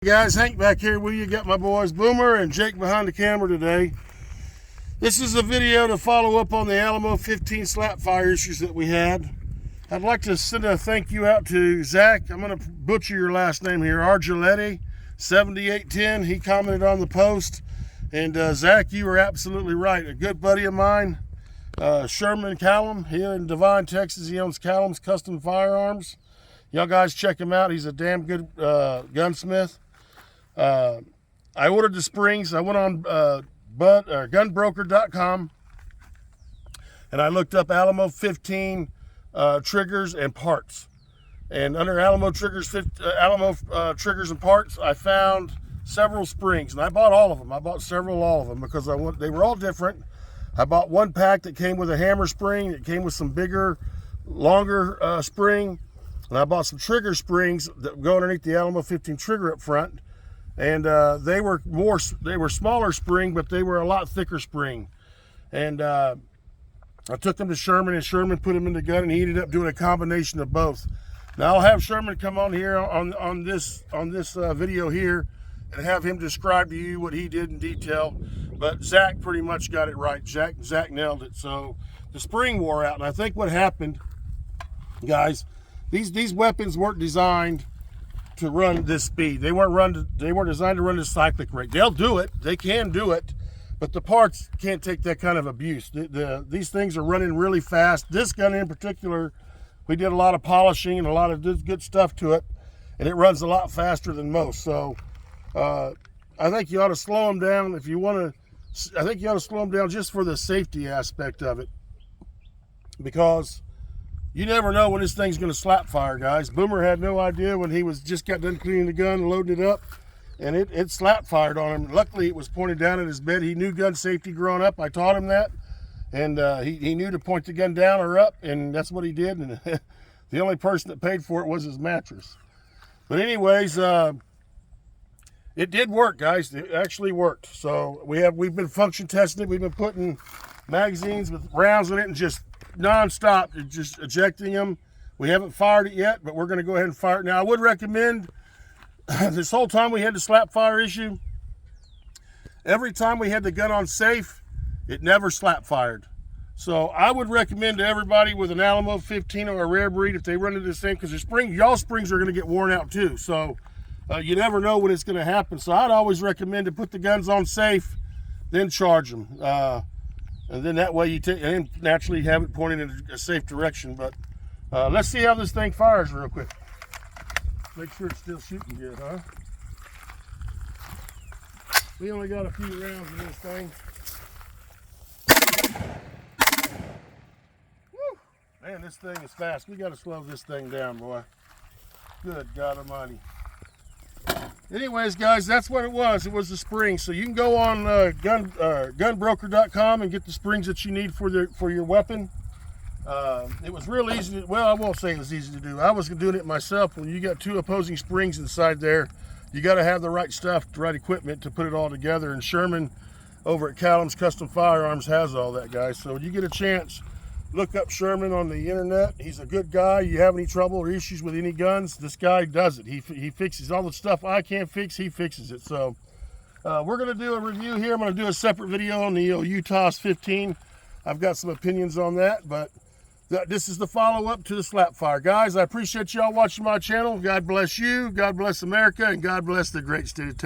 Hey guys, Hank back here with you. Got my boys Boomer and Jake behind the camera today. This is a video to follow up on the Alamo 15 slap fire issues that we had. I'd like to send a thank you out to Zach. I'm going to butcher your last name here. Argiletti 7810. He commented on the post. And Zach, you were absolutely right. A good buddy of mine, Sherman Callum, here in Devine, Texas. He owns Callum's Custom Firearms. Y'all guys check him out. He's a damn good gunsmith. I ordered the springs. I went on gunbroker.com and I looked up Alamo 15 triggers and parts. And under Alamo triggers, triggers and parts, I found several springs, and I bought all of them. I bought all of them because they were all different. I bought one pack that came with a hammer spring. It came with some bigger, longer spring, and I bought some trigger springs that go underneath the Alamo 15 trigger up front. And they were smaller spring, but they were a lot thicker spring. And I took them to Sherman, and Sherman put them in the gun, and he ended up doing a combination of both. Now I'll have Sherman come on here on this video here and have him describe to you what he did in detail. But Zach pretty much got it right. Zach nailed it. So the spring wore out, and I think what happened, guys, these weapons weren't designed to run this speed. They weren't designed to run this cyclic rate. They'll do it. They can do it, but the parts can't take that kind of abuse. These things are running really fast. This gun in particular, we did a lot of polishing and a lot of good stuff to it, and it runs a lot faster than most. So I think you ought to slow them down if you want to. I think you ought to slow them down just for the safety aspect of it, because you never know when this thing's going to slap fire, guys. Boomer had no idea when he just got done cleaning the gun and loading it up, and it slap fired on him. Luckily, it was pointed down at his bed. He knew gun safety growing up. I taught him that, and he knew to point the gun down or up, and that's what he did. And the only person that paid for it was his mattress. But anyways, it did work, guys. It actually worked. So we've been function testing it. We've been putting magazines with rounds in it and just non-stop, just ejecting them. We haven't fired it yet, but we're going to go ahead and fire it now. I would recommend, this whole time we had the slap fire issue, every time we had the gun on safe, it never slap fired. So I would recommend to everybody with an Alamo 15 or a rare breed, if they run into the same, because y'all springs are going to get worn out too. So you never know when it's going to happen. So I'd always recommend to put the guns on safe, then charge them. And then that way you and naturally have it pointing in a safe direction. But let's see how this thing fires real quick. Make sure it's still shooting good, huh? We only got a few rounds in this thing. Woo! Man, this thing is fast. We got to slow this thing down, boy. Good God Almighty. Anyways, guys, that's what it was. It was the spring. So you can go on gunbroker.com and get the springs that you need for your weapon. It was real easy. Well, I won't say it was easy to do. I was doing it myself. When you got two opposing springs inside there, you got to have the right stuff, the right equipment to put it all together. And Sherman over at Callum's Custom Firearms has all that, guys. So when you get a chance, look up Sherman on the internet. He's a good guy. You have any trouble or issues with any guns, this guy does it. He fixes all the stuff I can't fix, he fixes it. So we're going to do a review here. I'm going to do a separate video on the Utah's 15. I've got some opinions on that, but this is the follow-up to the slap fire. Guys, I appreciate y'all watching my channel. God bless you, God bless America, and God bless the great state of Texas.